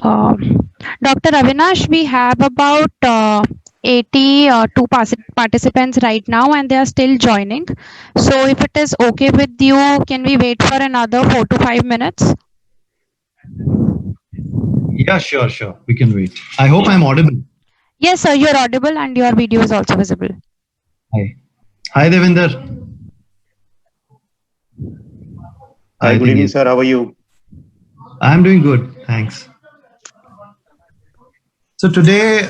Uh, Dr. Avinash, we have about 80 participants right now and they are still joining. So if it is okay with you, can we wait for another 4 to 5 minutes? Yeah, sure, sure. We can wait. I hope I'm audible. Yes, sir, you're audible and your video is also visible. Hi. Hi, Devinder. Hi, I good think evening, he's. sir. How are you? I'm doing good. Thanks. So today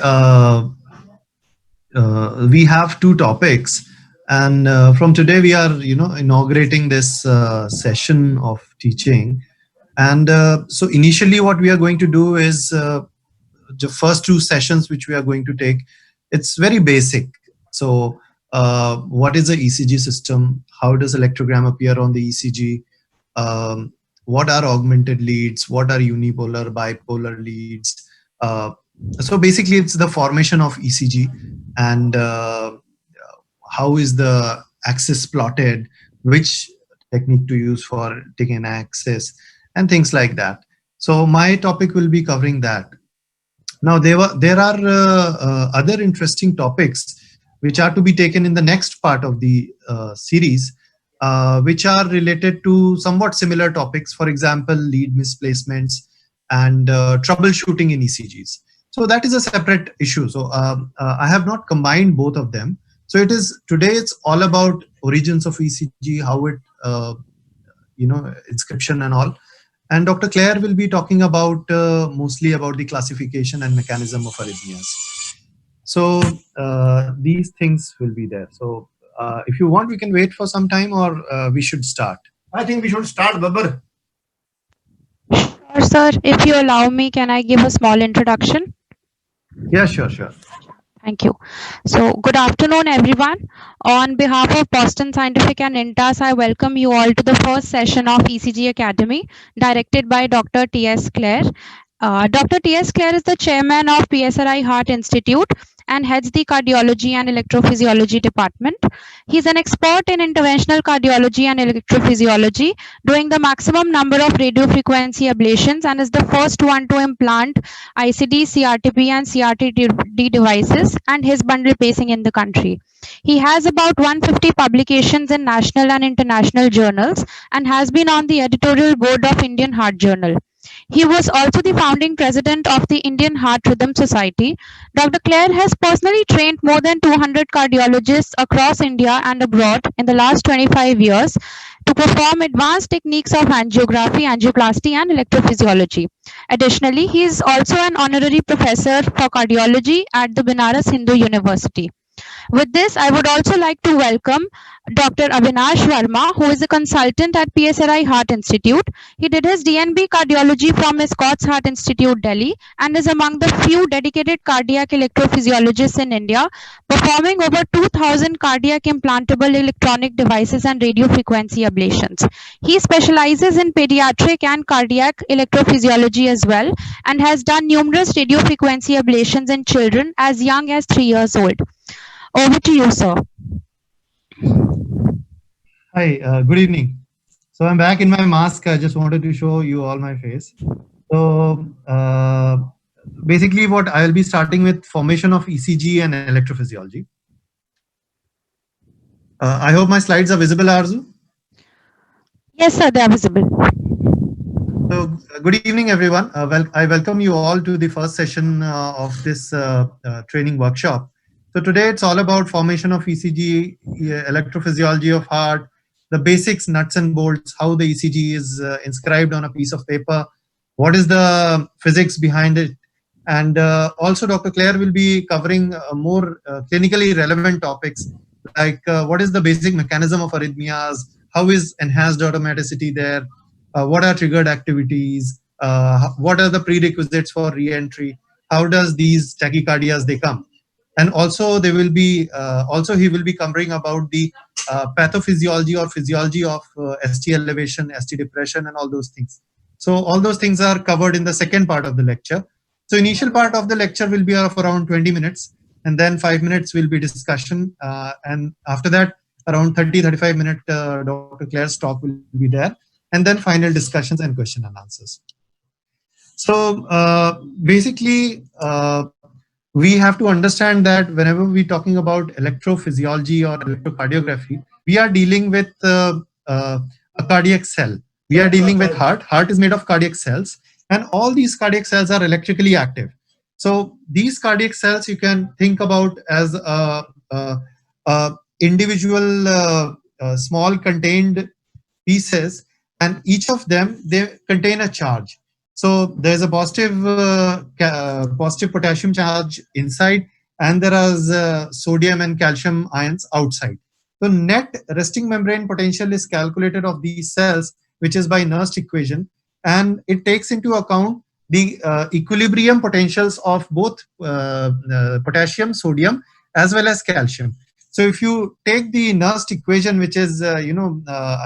we have two topics, and from today we are, inaugurating this session of teaching. And so initially, what we are going to do is the first two sessions which we are going to take. It's very basic. So, what is the ECG system? How does electrogram appear on the ECG? um, what are augmented leads, what are unipolar, bipolar leads. So basically, it's the formation of ECG and how is the axis plotted, which technique to use for taking an axis, and things like that. So my topic will be covering that. Now there are other interesting topics which are to be taken in the next part of the series, which are related to somewhat similar topics. For example, lead misplacements and troubleshooting in ECGs. So that is a separate issue. So I have not combined both of them. So it is today. It's all about origins of ECG, how it inscription and all. And Dr. Claire will be talking about mostly about the classification and mechanism of arrhythmias. So these things will be there. So if you want, we can wait for some time, or we should start. I think we should start, Babbar. Sure, sir. If you allow me, can I give a small introduction? Yeah, sure, sure. Thank you. So, good afternoon, everyone. On behalf of Boston Scientific and INTAS, I welcome you all to the first session of ECG Academy, directed by Dr. T.S. Clare. Dr. T.S. Clare is the chairman of PSRI Heart Institute and heads the Cardiology and Electrophysiology Department. He is an expert in interventional cardiology and electrophysiology, doing the maximum number of radiofrequency ablations, and is the first one to implant ICD, CRTP, and CRTD devices and his bundle pacing in the country. He has about 150 publications in national and international journals and has been on the editorial board of Indian Heart Journal. He was also the founding president of the Indian Heart Rhythm Society. Dr. Clare has personally trained more than 200 cardiologists across India and abroad in the last 25 years to perform advanced techniques of angiography, angioplasty, and electrophysiology. Additionally, he is also an honorary professor for cardiology at the Banaras Hindu University. With this, I would also like to welcome Dr. Avinash Verma, who is a consultant at PSRI Heart Institute. He did his DNB cardiology from Scott's Heart Institute, Delhi, and is among the few dedicated cardiac electrophysiologists in India, performing over 2,000 cardiac implantable electronic devices and radiofrequency ablations. He specializes in pediatric and cardiac electrophysiology as well, and has done numerous radiofrequency ablations in children as young as 3 years old. Over to you, sir. Hi, good evening. So I'm back in my mask. I just wanted to show you all my face. So basically, what I'll be starting with formation of ECG and electrophysiology. I hope my slides are visible, Arzu. Yes, sir, they are visible. So, good evening, everyone. I welcome you all to the first session of this training workshop. So today it's all about formation of ECG, electrophysiology of heart, the basics, nuts and bolts, how the ECG is inscribed on a piece of paper, what is the physics behind it, and also Dr. Claire will be covering more clinically relevant topics like what is the basic mechanism of arrhythmias, how is enhanced automaticity there, what are triggered activities, what are the prerequisites for re-entry, how does these tachycardias they come, and also they will be also he will be covering about the pathophysiology or physiology of ST elevation, ST depression, and all those things. So all those things are covered in the second part of the lecture. So initial part of the lecture will be of around 20 minutes, and then 5 minutes will be discussion, and after that around 30-35 minute Dr. Claire's talk will be there, and then final discussions and question and answers. So basically, we have to understand that whenever we're talking about electrophysiology or electrocardiography, we are dealing with a cardiac cell. We are dealing with heart. Heart is made of cardiac cells, and all these cardiac cells are electrically active. So these cardiac cells you can think about as a individual small contained pieces, and each of them they contain a charge. So there's a positive positive potassium charge inside, and there is sodium and calcium ions outside. So net resting membrane potential is calculated of these cells, which is by Nernst equation, and it takes into account the equilibrium potentials of both potassium, sodium, as well as calcium. So if you take the Nernst equation, which is, I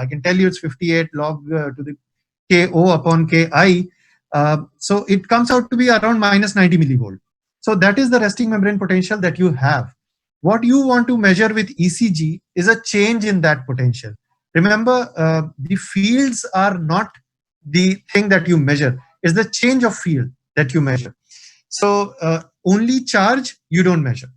can tell you it's 58 log to the Ko upon Ki. So it comes out to be around minus 90 millivolt. So that is the resting membrane potential that you have. What you want to measure with ECG is a change in that potential. Remember, the fields are not the thing that you measure, it's the change of field that you measure. So only charge you don't measure.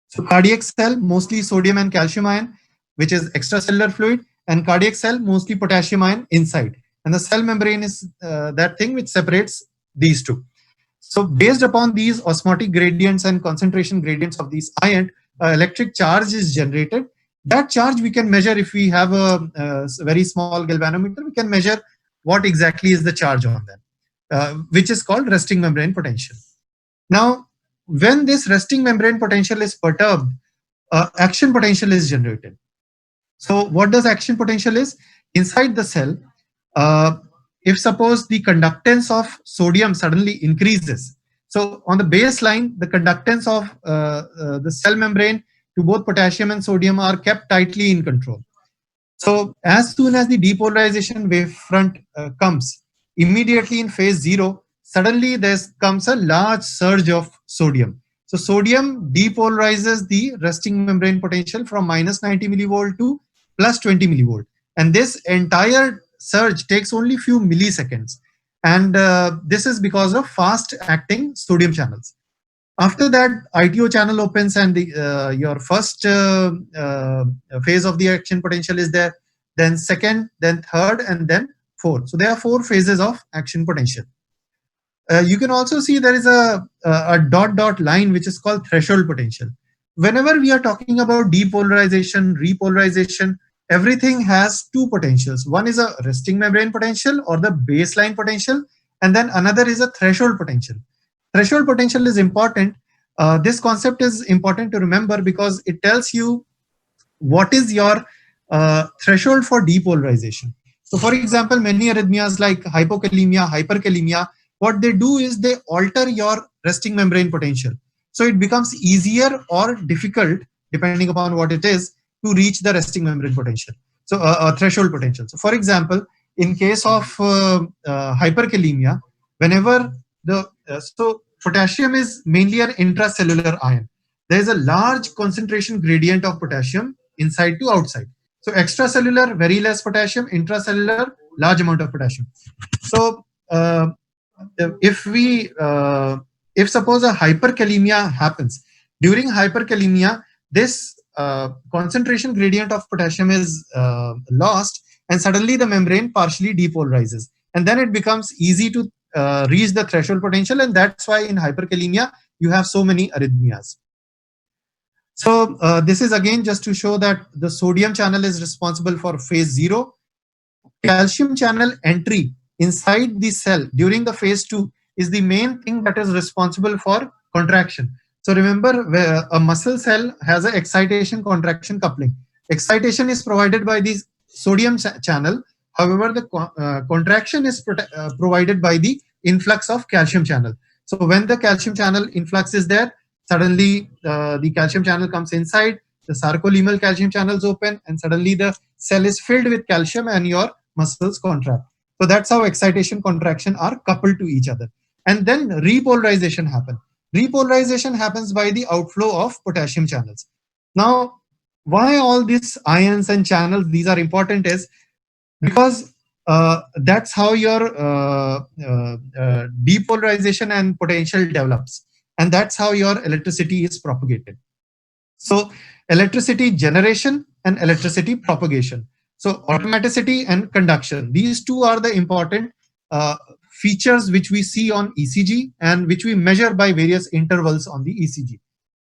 So cardiac cell, mostly sodium and calcium ion, which is extracellular fluid, and cardiac cell, mostly potassium ion inside. And the cell membrane is that thing which separates these two. So based upon these osmotic gradients and concentration gradients of these ion, electric charge is generated. That charge we can measure if we have a very small galvanometer. We can measure what exactly is the charge on them, which is called resting membrane potential. Now, when this resting membrane potential is perturbed, action potential is generated. So what does action potential is? Inside the cell, if suppose the conductance of sodium suddenly increases, so on the baseline, the conductance of the cell membrane to both potassium and sodium are kept tightly in control. So as soon as the depolarization wavefront comes, immediately in phase 0, suddenly there comes a large surge of sodium. So sodium depolarizes the resting membrane potential from minus 90 millivolt to plus 20 millivolt. And this entire surge takes only few milliseconds. And this is because of fast acting sodium channels. After that, ITO channel opens and the, your first phase of the action potential is there, then second, then third, and then fourth. So there are 4 phases of action potential. You can also see there is a dot line which is called threshold potential. Whenever we are talking about depolarization, repolarization, everything has 2 potentials. One is a resting membrane potential or the baseline potential, and then another is a threshold potential. Threshold potential is important. This concept is important to remember because it tells you what is your threshold for depolarization. So for example, many arrhythmias like hypokalemia, hyperkalemia, what they do is they alter your resting membrane potential. So it becomes easier or difficult, depending upon what it is, to reach the resting membrane potential. So threshold potential. So for example, in case of hyperkalemia, whenever the so potassium is mainly an intracellular ion. There is a large concentration gradient of potassium inside to outside. So extracellular, very less potassium, intracellular, large amount of potassium. So if suppose a hyperkalemia happens, during hyperkalemia, this concentration gradient of potassium is lost, and suddenly the membrane partially depolarizes, and then it becomes easy to reach the threshold potential, and that's why in hyperkalemia you have so many arrhythmias. So this is again just to show that the sodium channel is responsible for phase 0. Calcium channel entry inside the cell during the phase 2 is the main thing that is responsible for contraction. So remember, a muscle cell has an excitation contraction coupling. Excitation is provided by the sodium channel. However, the contraction is provided by the influx of calcium channel. So when the calcium channel influx is there, suddenly the calcium channel comes inside, the sarcolemmal calcium channels open, and suddenly the cell is filled with calcium and your muscles contract. So that's how excitation contraction are coupled to each other. And then repolarization happens. Repolarization happens by the outflow of potassium channels. Now, why all these ions and channels, these are important is because that's how your depolarization and potential develops. And that's how your electricity is propagated. So electricity generation and electricity propagation. So automaticity and conduction. These two are the important uh, features which we see on ECG and which we measure by various intervals on the ECG.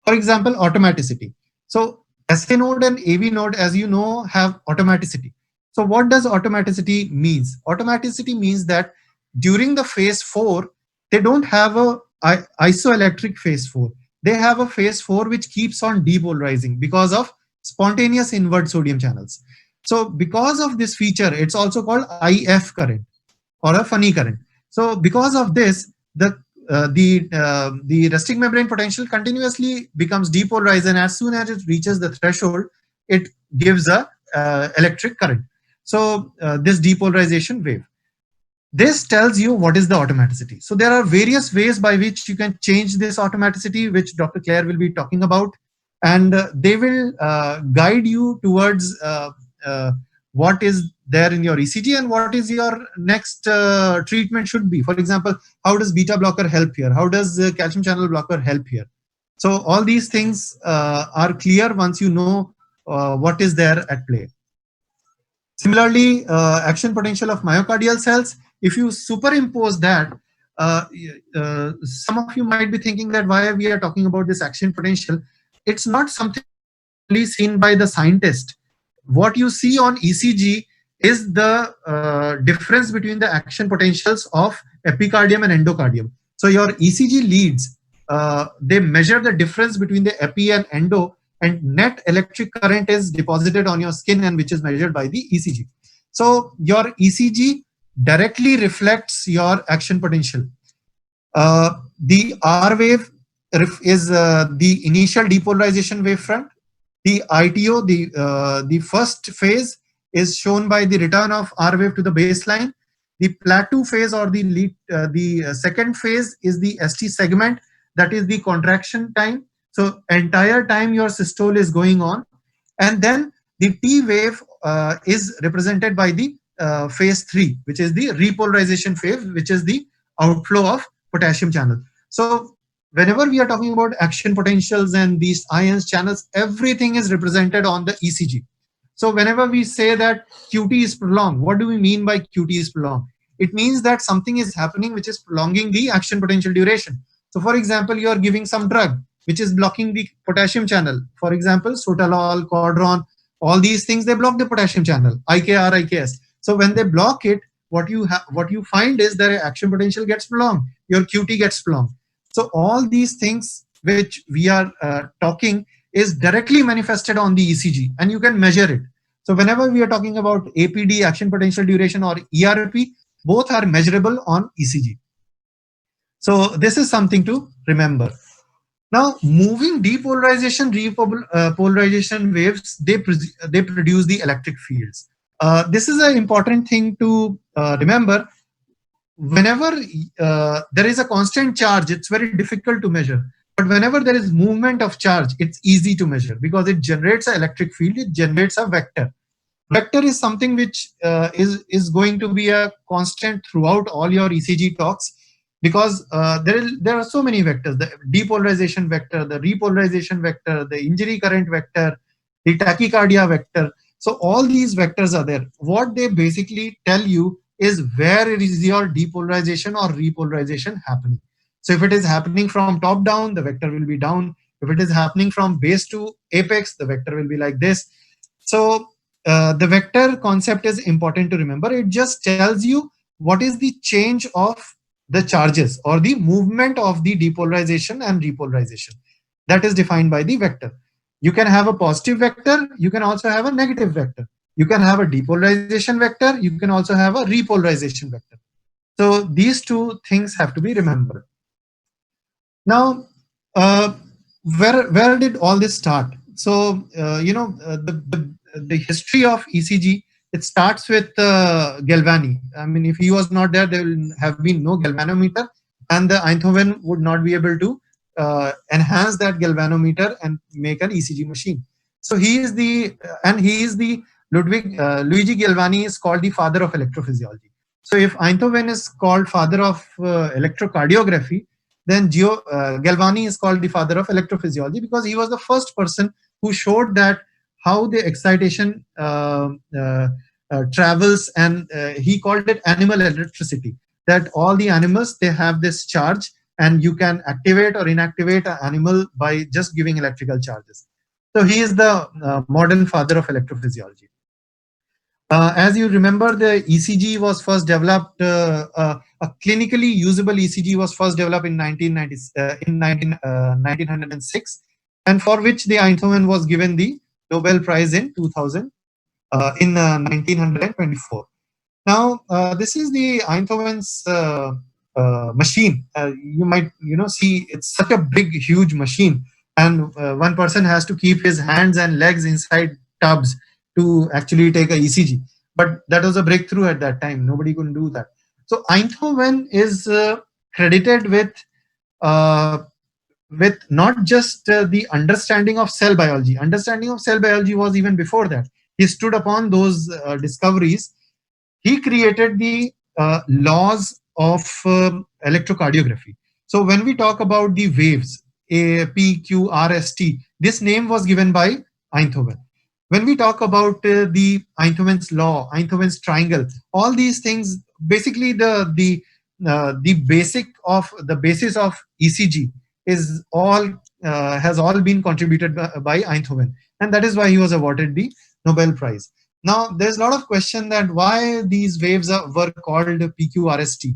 For example, automaticity. So SA node and AV node, as you know, have automaticity. So what does automaticity means? Automaticity means that during the phase 4, they don't have a isoelectric phase 4. They have a phase 4 which keeps on depolarizing because of spontaneous invert sodium channels. So because of this feature, it's also called IF current or a funny current. So because of this, the resting membrane potential continuously becomes depolarized, and as soon as it reaches the threshold, it gives a electric current. So this depolarization wave. This tells you what is the automaticity. So there are various ways by which you can change this automaticity, which Dr. Claire will be talking about, and they will guide you towards what is there in your ECG and what is your next treatment should be. For example, how does beta blocker help here? How does calcium channel blocker help here? So all these things are clear once you know what is there at play. Similarly, action potential of myocardial cells, if you superimpose that, some of you might be thinking that why we are talking about this action potential. It's not something only seen by the scientist. What you see on ECG is the difference between the action potentials of epicardium and endocardium. So your ECG leads, they measure the difference between the epi and endo, and net electric current is deposited on your skin and which is measured by the ECG. So your ECG directly reflects your action potential. The R wave is the initial depolarization wavefront. The ITO, the first phase, is shown by the return of R wave to the baseline. The plateau phase or the second phase is the ST segment, that is the contraction time. So entire time your systole is going on, and then the T wave is represented by the phase 3, which is the repolarization phase, which is the outflow of potassium channel. So whenever we are talking about action potentials and these ions channels, everything is represented on the ECG. So whenever we say that QT is prolonged, what do we mean by QT is prolonged? It means that something is happening which is prolonging the action potential duration. So for example, you are giving some drug which is blocking the potassium channel. For example, sotalol, Cordron, all these things, they block the potassium channel, IKR, IKS. So when they block it, what you find is that action potential gets prolonged, your QT gets prolonged. So all these things which we are talking is directly manifested on the ECG, and you can measure it. So whenever we are talking about APD, action potential duration, or ERP, both are measurable on ECG. So this is something to remember. Now, moving depolarization, polarization waves, they produce the electric fields. This is an important thing to remember. Whenever there is a constant charge, it's very difficult to measure. But whenever there is movement of charge, it's easy to measure because it generates an electric field, it generates a vector. Vector is something which is going to be a constant throughout all your ECG talks, because there are so many vectors: the depolarization vector, the repolarization vector, the injury current vector, the tachycardia vector. So all these vectors are there. What they basically tell you is where is your depolarization or repolarization happening. So if it is happening from top down, the vector will be down. If it is happening from base to apex, the vector will be like this. So the vector concept is important to remember. It just tells you what is the change of the charges or the movement of the depolarization and repolarization. That is defined by the vector. You can have a positive vector, you can also have a negative vector. You can have a depolarization vector, you can also have a repolarization vector. So these two things have to be remembered. Now, where did all this start? So, the history of ECG, it starts with Galvani. I mean, if he was not there, there will have been no galvanometer, and the Einthoven would not be able to enhance that galvanometer and make an ECG machine. So he is the Luigi Galvani is called the father of electrophysiology. So if Einthoven is called father of electrocardiography, then Galvani is called the father of electrophysiology because he was the first person who showed that how the excitation travels, and he called it animal electricity. That all the animals, they have this charge, and you can activate or inactivate an animal by just giving electrical charges. So he is the modern father of electrophysiology. As you remember, the ECG was first developed, a clinically usable ECG was first developed in 1906, and for which the Einthoven was given the Nobel Prize in 1924. Now, this is the Einthoven's machine. You might see it's such a big, huge machine, and one person has to keep his hands and legs inside tubs to actually take a ECG. But that was a breakthrough at that time. Nobody could do that. So Einthoven is credited with not just the understanding of cell biology. Understanding of cell biology was even before that. He stood upon those discoveries. He created the laws of electrocardiography. So when we talk about the waves, A, P, Q, R, S, T, this name was given by Einthoven. When we talk about the Einthoven's law, Einthoven's triangle, all these things, basically the basis of ECG is all has all been contributed by Einthoven, and that is why he was awarded the Nobel Prize. Now, there's a lot of question that why these waves were called PQRST.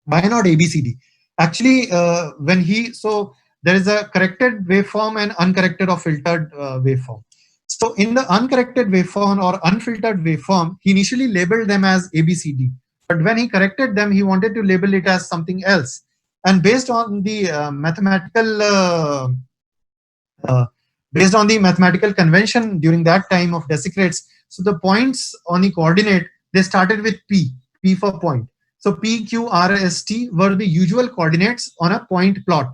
Why not ABCD? Actually, there is a corrected waveform and uncorrected or filtered waveform. So in the uncorrected waveform or unfiltered waveform, he initially labeled them as ABCD. But when he corrected them, he wanted to label it as something else. And based on the mathematical convention during that time of Desicrates, so the points on the coordinate, they started with P for point. So P, Q, R, S, T were the usual coordinates on a point plot.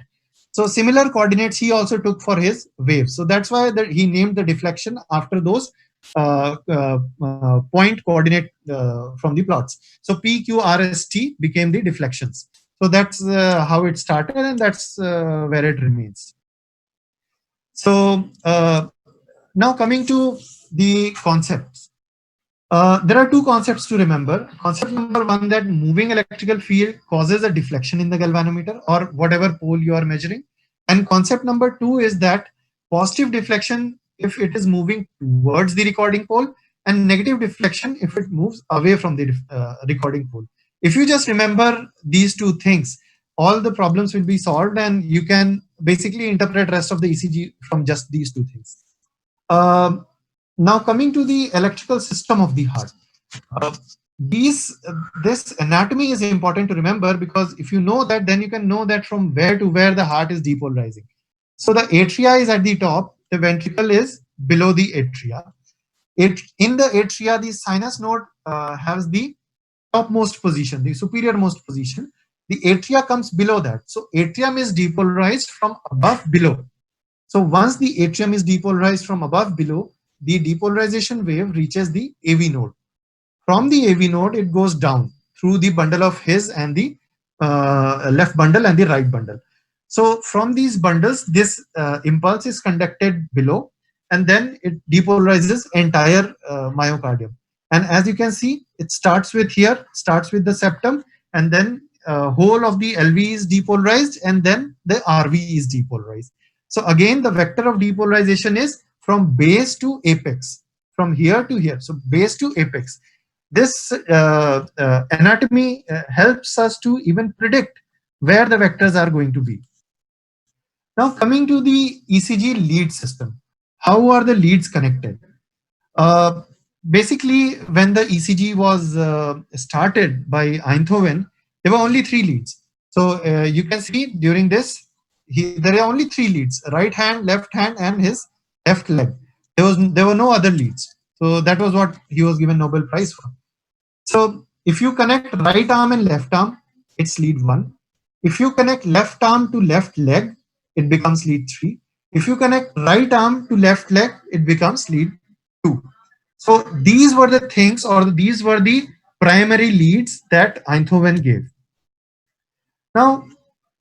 So similar coordinates he also took for his waves. So that's why he named the deflection after those point coordinate from the plots. So P, Q, R, S, T became the deflections. So that's how it started, and that's where it remains. So now coming to the concepts. There are two concepts to remember. Concept number one, that moving electrical field causes a deflection in the galvanometer or whatever pole you are measuring. And concept number two is that positive deflection if it is moving towards the recording pole, and negative deflection if it moves away from the recording pole. If you just remember these two things, all the problems will be solved, and you can basically interpret rest of the ECG from just these two things. Now coming to the electrical system of the heart. This anatomy is important to remember, because if you know that, then you can know that from where to where the heart is depolarizing. So the atria is at the top, the ventricle is below the atria. In the atria, the sinus node has the topmost position, the superior most position. The atria comes below that. So atrium is depolarized from above below. So once the atrium is depolarized from above below, the depolarization wave reaches the AV node. From the AV node, it goes down through the bundle of His and the left bundle and the right bundle. So from these bundles, this impulse is conducted below, and then it depolarizes entire myocardium. And as you can see, it starts with here, starts with the septum, and then whole of the LV is depolarized, and then the RV is depolarized. So again, the vector of depolarization is from base to apex, from here to here. So base to apex. This anatomy helps us to even predict where the vectors are going to be. Now coming to the ECG lead system. How are the leads connected? Basically, when the ECG was started by Einthoven, there were only 3 leads. So you can see during this, there are only 3 leads: right hand, left hand, and his left leg. There were no other leads. So that was what he was given Nobel Prize for. So if you connect right arm and left arm, it's lead 1. If you connect left arm to left leg, it becomes lead 3. If you connect right arm to left leg, it becomes lead 2. So these were the things, or these were the primary leads that Einthoven gave. Now,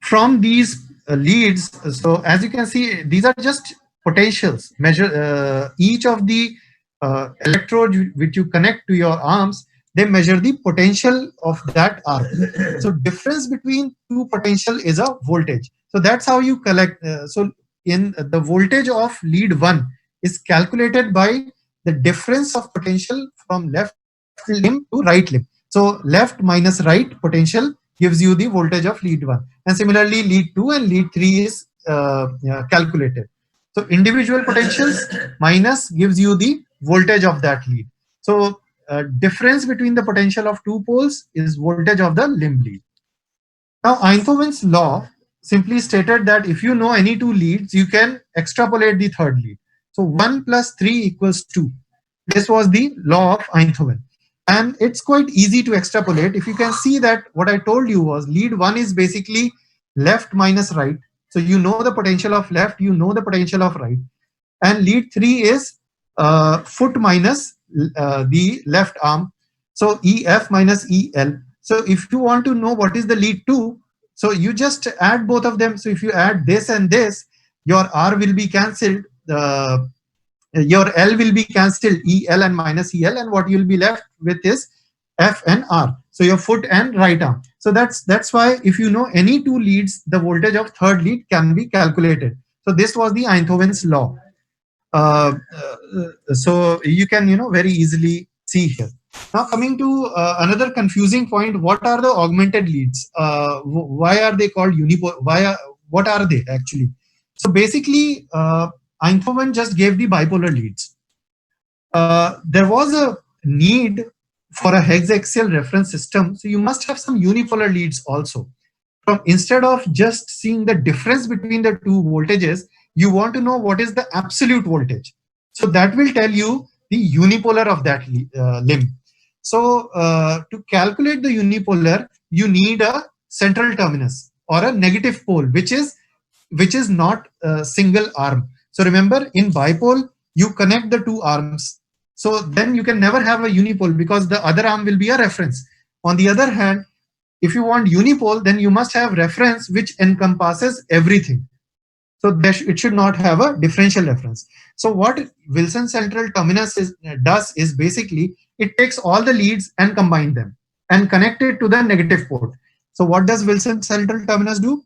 from these leads, so as you can see, these are just potentials. Measure each of the electrodes which you connect to your arms. They measure the potential of that arm. So difference between two potential is a voltage. So that's how you collect. So in the voltage of lead 1 is calculated by the difference of potential from left limb to right limb. So left minus right potential gives you the voltage of lead 1, and similarly lead 2 and lead 3 is calculated. So individual potentials minus gives you the voltage of that lead. So difference between the potential of two poles is voltage of the limb lead. Now Einthoven's law simply stated that if you know any two leads, you can extrapolate the third lead. So 1 plus 3 equals 2. This was the law of Einthoven. And it's quite easy to extrapolate. If you can see that what I told you was lead 1 is basically left minus right. So you know the potential of left, you know the potential of right. And lead 3 is foot minus the left arm. So EF minus EL. So if you want to know what is the lead 2, so you just add both of them. So if you add this and this, your R will be cancelled. Your L will be cancelled, EL and minus EL, and what you'll be left with is F and R. So your foot and right arm. So that's why if you know any two leads, the voltage of third lead can be calculated. So this was the Einthoven's law. So you can very easily see here. Now coming to another confusing point, what are the augmented leads? Why are they called unipolar? What are they actually? So basically, Einthoven just gave the bipolar leads. There was a need for a hexaxial reference system, so you must have some unipolar leads also. Instead of just seeing the difference between the two voltages, you want to know what is the absolute voltage. So that will tell you the unipolar of that limb. So to calculate the unipolar, you need a central terminus or a negative pole, which is not a single arm. So remember, in bipole, you connect the two arms. So then you can never have a unipole because the other arm will be a reference. On the other hand, if you want unipole, then you must have reference which encompasses everything. So it should not have a differential reference. So what Wilson central terminus does is basically it takes all the leads and combine them and connect it to the negative port. So what does Wilson central terminus do?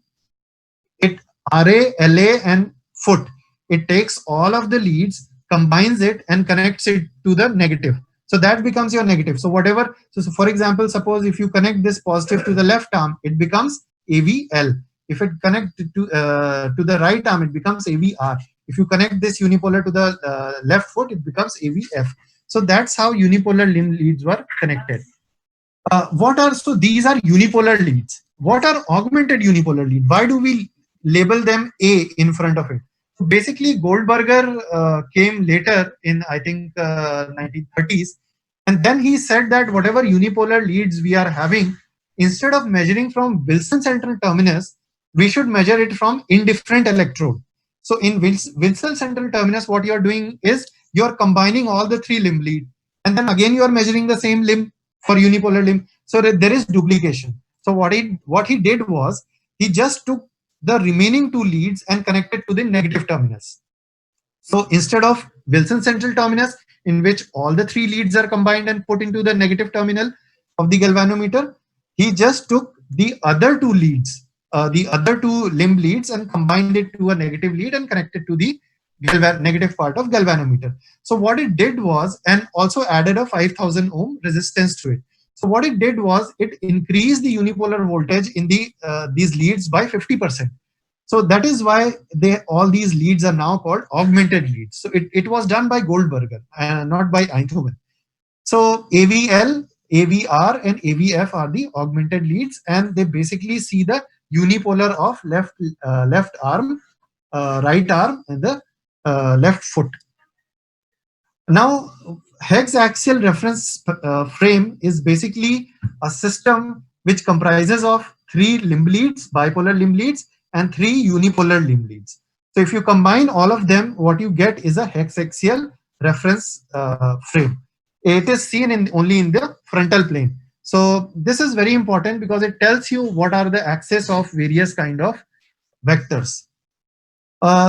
It RA, LA and foot. It takes all of the leads, combines it and connects it to the negative. So that becomes your negative. So whatever, so for example, suppose if you connect this positive to the left arm, it becomes AVL. If it connects to the right arm, it becomes AVR. If you connect this unipolar to the left foot, it becomes AVF. So that's how unipolar limb leads were connected. So these are unipolar leads. What are augmented unipolar lead? Why do we label them A in front of it? So basically, Goldberger came later in, I think, 1930s. And then he said that whatever unipolar leads we are having, instead of measuring from Wilson central terminus, we should measure it from indifferent electrode. So in Wilson central terminus, what you're doing is you're combining all the three limb lead. And then again, you're measuring the same limb for unipolar limb. So there is duplication. So what he did was, he just took the remaining two leads and connected to the negative terminus. So instead of Wilson central terminus, in which all the three leads are combined and put into the negative terminal of the galvanometer, he just took the other two leads, the other two limb leads, and combined it to a negative lead and connected to the negative part of galvanometer. So what it did was, and also added a 5000 ohm resistance to it. So what it did was, it increased the unipolar voltage in these leads by 50%. So that is why all these leads are now called augmented leads. So it was done by Goldberger, not by Einthoven. So AVL, AVR and AVF are the augmented leads, and they basically see the unipolar of left arm, right arm and the left foot. Now, hexaxial reference frame is basically a system which comprises of three limb leads, bipolar limb leads, and three unipolar limb leads. So if you combine all of them, what you get is a hexaxial reference frame. it is seen only in the frontal plane. So this is very important because it tells you what are the axes of various kind of vectors.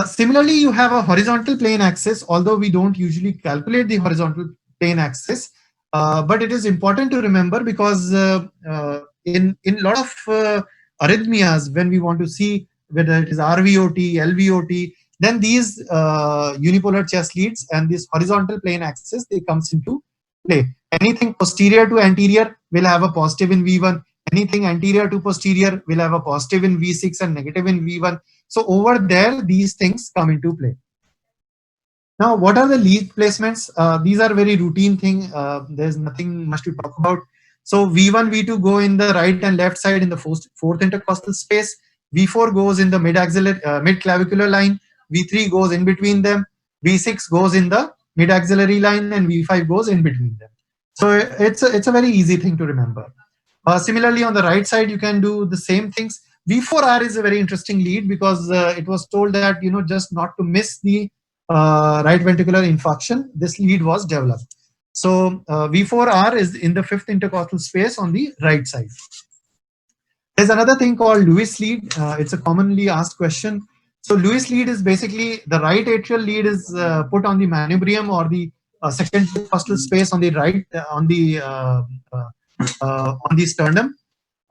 Similarly, you have a horizontal plane axis, although we don't usually calculate the horizontal plane axis, but it is important to remember because in lot of arrhythmias, when we want to see whether it is RVOT, LVOT, then these unipolar chest leads and this horizontal plane axis, they comes into play. Anything posterior to anterior will have a positive in V1. Anything anterior to posterior will have a positive in V6 and negative in V1. So over there, these things come into play. Now, what are the lead placements? These are very routine thing. There's nothing much to talk about. So V1, V2 go in the right and left side in the fourth intercostal space. V4 goes in the mid-clavicular line. V3 goes in between them. V6 goes in the mid-axillary line, and V5 goes in between them. So it's a very easy thing to remember. Similarly, on the right side, you can do the same things. V4R is a very interesting lead because it was told that, just not to miss the right ventricular infarction, this lead was developed. So V4R is in the fifth intercostal space on the right side. There's another thing called Lewis lead. It's a commonly asked question. So Lewis lead is basically the right atrial lead is put on the manubrium or the second intercostal space on the right, on the sternum.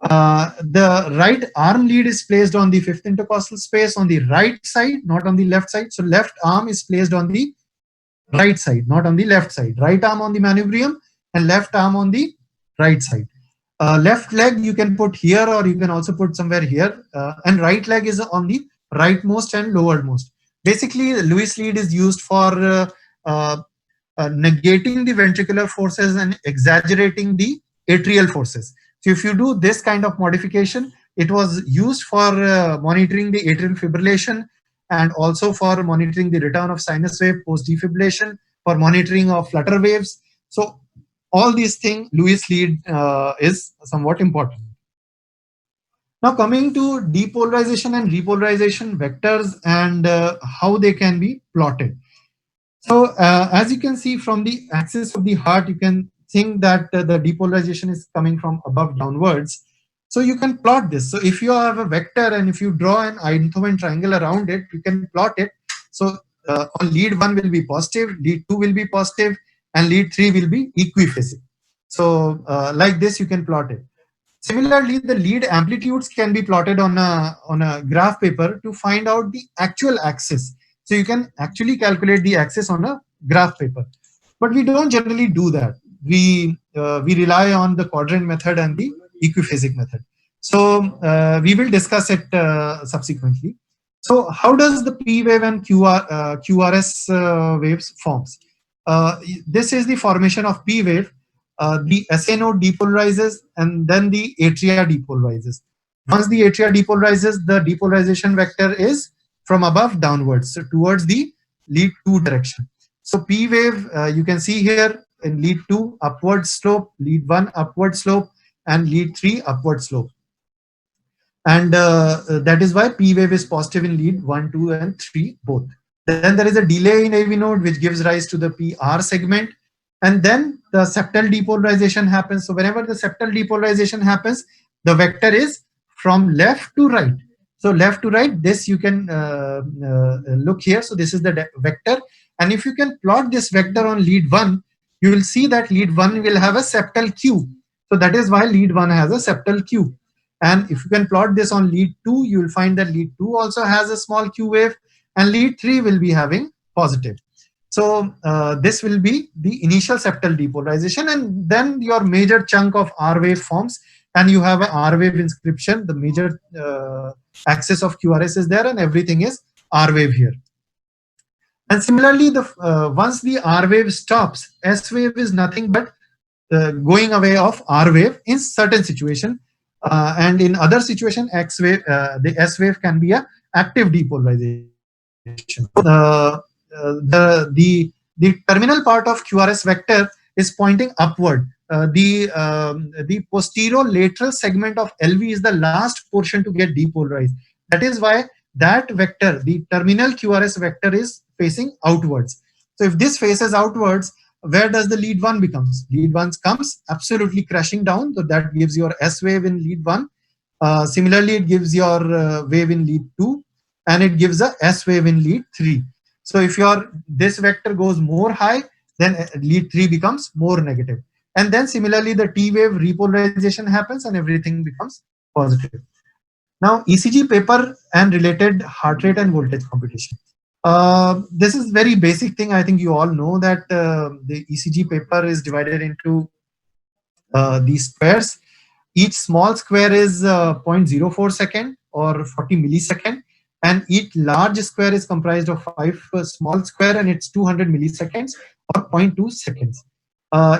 The right arm lead is placed on the fifth intercostal space on the right side, not on the left side. So left arm is placed on the right side, not on the left side. Right arm on the manubrium and left arm on the right side. Left leg you can put here, or you can also put somewhere here. And right leg is on the rightmost and lowermost. Basically, the Lewis lead is used for negating the ventricular forces and exaggerating the atrial forces. So if you do this kind of modification, it was used for monitoring the atrial fibrillation and also for monitoring the return of sinus wave post defibrillation, for monitoring of flutter waves. So all these things, Lewis lead is somewhat important. Now coming to depolarization and repolarization vectors and how they can be plotted. So as you can see from the axis of the heart, you can think that the depolarization is coming from above downwards. So you can plot this. So if you have a vector and if you draw an Einthoven triangle around it, you can plot it. So on lead 1 will be positive, lead 2 will be positive, and lead 3 will be equiphasic. So like this, you can plot it. Similarly, the lead amplitudes can be plotted on a graph paper to find out the actual axis. So you can actually calculate the axis on a graph paper. But we don't generally do that. We rely on the quadrant method and the equiphasic method. So we will discuss it subsequently. So how does the P wave and QRS waves forms? This is the formation of P wave. The SA node depolarizes and then the atria depolarizes. Once the atria depolarizes, the depolarization vector is from above downwards, so towards the lead 2 direction. So P wave, you can see here in lead 2 upward slope, lead 1 upward slope, and lead 3 upward slope. And that is why P wave is positive in lead 1, 2, and 3 both. Then there is a delay in AV node which gives rise to the PR segment. And then the septal depolarization happens. So whenever the septal depolarization happens, the vector is from left to right. So left to right, this you can look here. So this is the vector. And if you can plot this vector on lead 1, you will see that lead 1 will have a septal Q. So that is why lead 1 has a septal Q. And if you can plot this on lead 2, you will find that lead 2 also has a small Q wave, and lead 3 will be having positive. So this will be the initial septal depolarization, and then your major chunk of R wave forms, and you have an R wave inscription. The major axis of QRS is there, and everything is R wave here. And similarly, once the R wave stops, S wave is nothing but going away of R wave in certain situation, and in other situation, X wave, the S wave can be a active depolarization. The terminal part of QRS vector is pointing upward. The posterolateral segment of LV is the last portion to get depolarized. That is why that vector, the terminal QRS vector, is facing outwards. So if this faces outwards, where does the lead 1 becomes? Lead 1 comes absolutely crashing down. So that gives your S wave in lead 1. Similarly, it gives your wave in lead 2, and it gives a S wave in lead 3. So if your this vector goes more high, then lead 3 becomes more negative. And then similarly, the T wave repolarization happens and everything becomes positive. Now, ECG paper and related heart rate and voltage computation. This is very basic thing. I think you all know that the ECG paper is divided into these squares. Each small square is 0.04 second or 40 millisecond, and each large square is comprised of 5 small square, and it's 200 milliseconds or 0.2 seconds.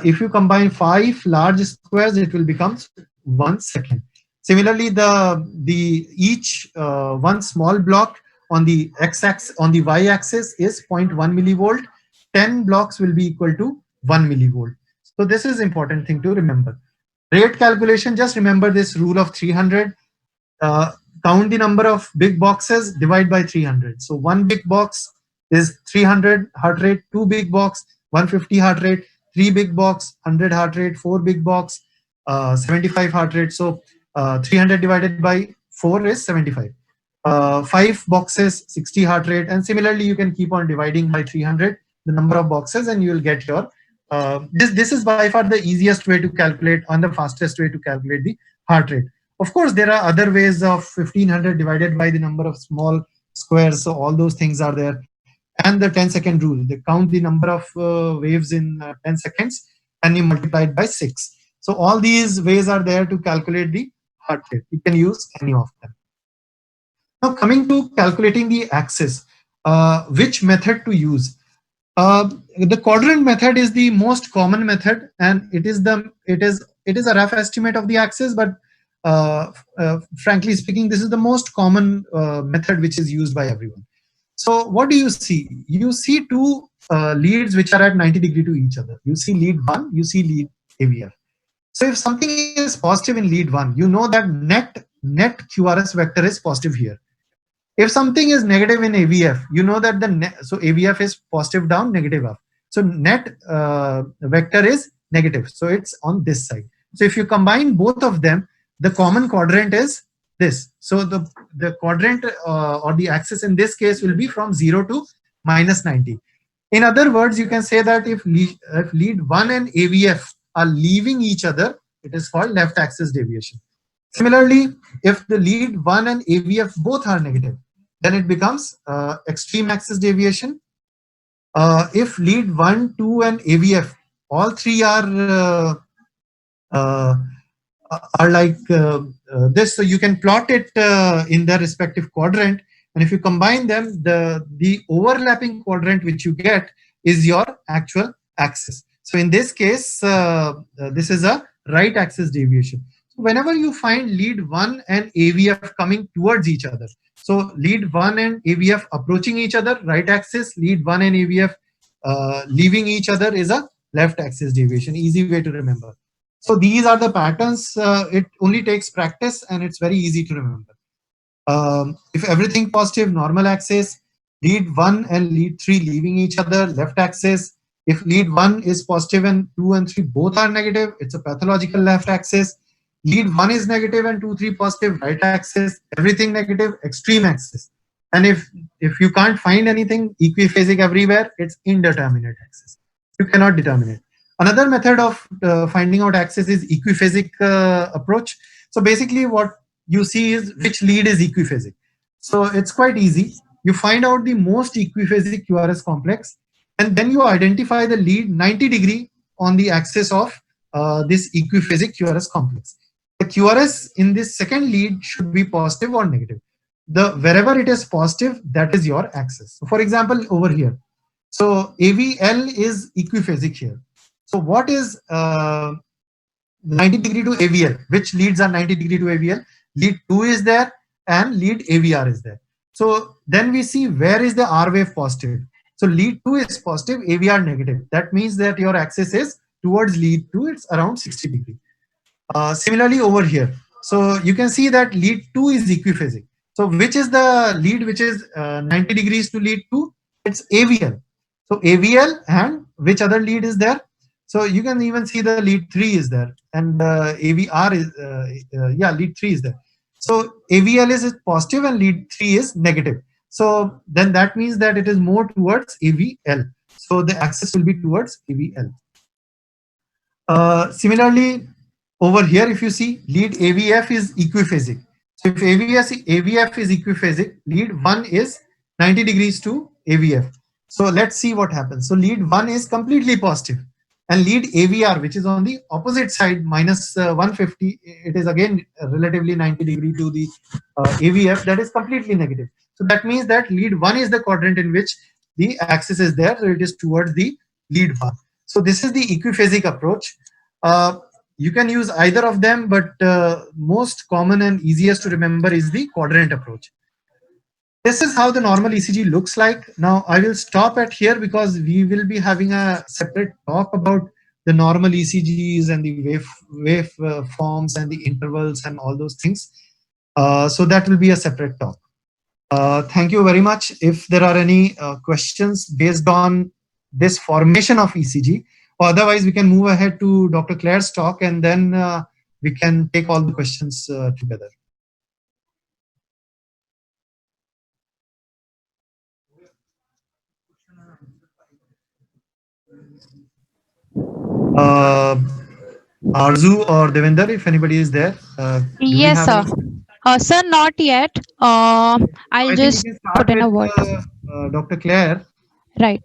If you combine 5 large squares, it will become 1 second. Similarly, each one small block on the x-axis, on the y-axis is 0.1 millivolt. 10 blocks will be equal to 1 millivolt. So this is important thing to remember. Rate calculation, just remember this rule of 300. Count the number of big boxes, divide by 300. So one big box is 300 heart rate, 2 big box, 150 heart rate, 3 big box, 100 heart rate, 4 big box, 75 heart rate. So 300 divided by 4 is 75. 5 boxes, 60 heart rate, and similarly you can keep on dividing by 300 the number of boxes, and you will get your this is by far the easiest way to calculate, and the fastest way to calculate the heart rate. Of course, there are other ways of 1500 divided by the number of small squares. So all those things are there. And the 10-second rule, they count the number of waves in 10 seconds and you multiply it by 6. So all these ways are there to calculate the heart rate. You can use any of them. Now coming to calculating the axis, which method to use? The quadrant method is the most common method, and it is a rough estimate of the axis, but frankly speaking, this is the most common method which is used by everyone. So what do you see? You see 2 leads which are at 90 degrees to each other. You see lead 1, you see lead AVF. So if something is positive in lead 1, you know that net QRS vector is positive here. If something is negative in AVF, you know that so AVF is positive down, negative up. So net vector is negative. So it's on this side. So if you combine both of them, the common quadrant is this. So the quadrant or the axis in this case will be from 0 to -90. In other words, you can say that if lead 1 and AVF are leaving each other, it is called left axis deviation. Similarly, if the lead 1 and AVF both are negative, then it becomes extreme axis deviation. If lead 1, 2, and AVF, all 3 are like this, so you can plot it in their respective quadrant, and if you combine them, the overlapping quadrant which you get is your actual axis. So in this case, this is a right axis deviation. So whenever you find lead 1 and AVF coming towards each other, so lead 1 and AVF approaching each other, right axis, lead 1 and AVF leaving each other is a left axis deviation. Easy way to remember. So these are the patterns. It only takes practice and it's very easy to remember. If everything positive, normal axis, lead 1 and lead 3 leaving each other, left axis. If lead 1 is positive and 2 and 3 both are negative, it's a pathological left axis. Lead 1 is negative and 2, 3 positive, right axis. Everything negative, extreme axis. And if you can't find anything equiphasic everywhere, it's indeterminate axis. You cannot determine it. Another method of finding out axis is equiphasic approach. So basically what you see is which lead is equiphasic. So it's quite easy. You find out the most equiphasic QRS complex, and then you identify the lead 90 degree on the axis of this equiphasic QRS complex. The QRS in this second lead should be positive or negative. Wherever it is positive, that is your axis. So for example, over here. So AVL is equiphasic here. So what is 90 degree to AVL? Which leads are 90 degree to AVL? Lead 2 is there and lead AVR is there. So then we see where is the R wave positive. So lead 2 is positive, AVR negative. That means that your axis is towards lead 2, it's around 60 degree. Similarly over here. So you can see that lead 2 is equiphasic. So which is the lead which is 90 degrees to lead 2? It's AVL. So AVL and which other lead is there? So you can even see the lead 3 is there, and AVR is yeah, lead 3 is there. So AVL is positive and lead 3 is negative. So then that means that it is more towards AVL. So the axis will be towards AVL. Similarly, over here, if you see, lead AVF is equiphasic. So if AVF is equiphasic, lead 1 is 90 degrees to AVF. So let's see what happens. So lead 1 is completely positive, and lead AVR, which is on the opposite side, minus 150, it is again relatively 90 degree to the AVF, that is completely negative. So that means that lead 1 is the quadrant in which the axis is there, so it is towards the lead 1. So this is the equiphasic approach. You can use either of them, but most common and easiest to remember is the quadrant approach. This is how the normal ECG looks like. Now I will stop at here because we will be having a separate talk about the normal ECGs and the wave forms and the intervals and all those things. So that will be a separate talk. Thank you very much. If there are any questions based on this formation of ECG, or otherwise we can move ahead to Dr. Claire's talk, and then we can take all the questions together. Arzu or Devinder, if anybody is there. Yes, sir. Sir, not yet. I'll just put in a word. Dr. Claire. Right.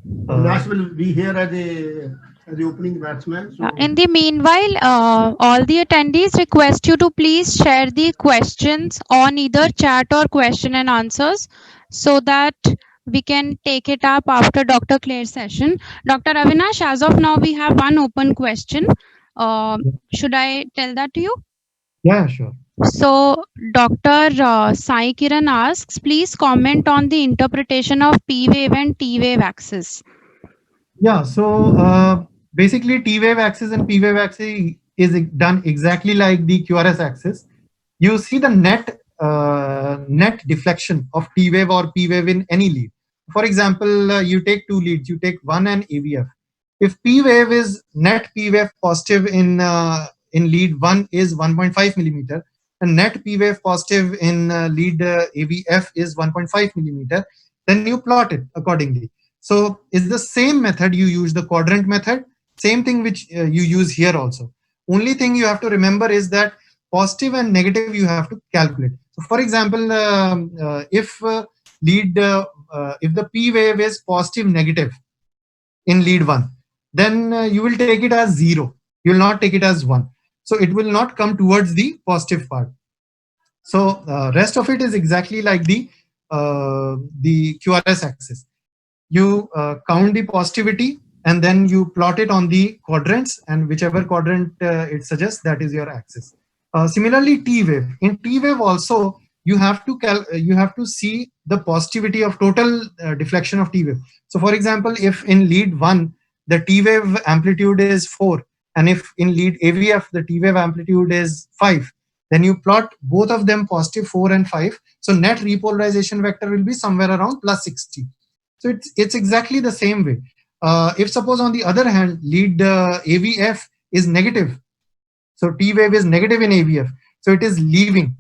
Nash will be here as the opening batsman. So In the meanwhile, all the attendees request you to please share the questions on either chat or question and answers, so that we can take it up after Dr. Claire's session. Dr. Avinash, as of now, we have one open question. Should I tell that to you? Yeah, sure. So, Dr. Sai Kiran asks, please comment on the interpretation of P wave and T wave axis. Yeah, so basically T wave axis and P wave axis is done exactly like the QRS axis. You see the net deflection of T wave or P wave in any lead. For example, you take two leads, you take 1 and AVF. If P wave is net P wave positive in lead 1 is 1.5 millimeter, and net P wave positive in lead AVF is 1.5 millimeter, then you plot it accordingly. So it's the same method. You use the quadrant method, same thing which you use here also. Only thing you have to remember is that positive and negative you have to calculate. So for example, if the P wave is positive negative in lead 1, then you will take it as 0. You will not take it as 1. So it will not come towards the positive part. So rest of it is exactly like the QRS axis. You count the positivity and then you plot it on the quadrants, and whichever quadrant it suggests, that is your axis. Similarly, T wave. In T wave also, you have to see the positivity of total deflection of T wave. So for example, if in lead 1 the T wave amplitude is 4, and if in lead AVF the T wave amplitude is 5, then you plot both of them positive 4 and 5. So net repolarization vector will be somewhere around plus 60. So it's exactly the same way. If suppose on the other hand, lead AVF is negative, so T wave is negative in AVF, so it is leaving,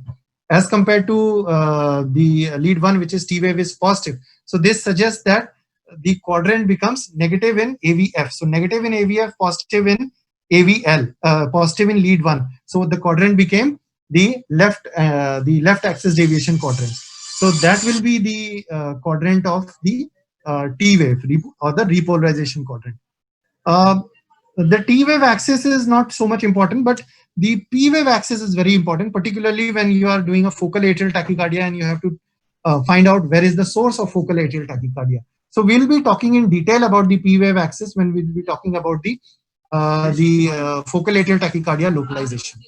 as compared to the lead 1, which is T wave is positive. So this suggests that the quadrant becomes negative in AVF. So negative in AVF, positive in AVL, positive in lead 1. So the quadrant became the left axis deviation quadrant. So that will be the quadrant of the T wave or the repolarization quadrant. The T wave axis is not so much important, but the P wave axis is very important, particularly when you are doing a focal atrial tachycardia and you have to find out where is the source of focal atrial tachycardia. So we'll be talking in detail about the P wave axis when we'll be talking about the focal atrial tachycardia localization.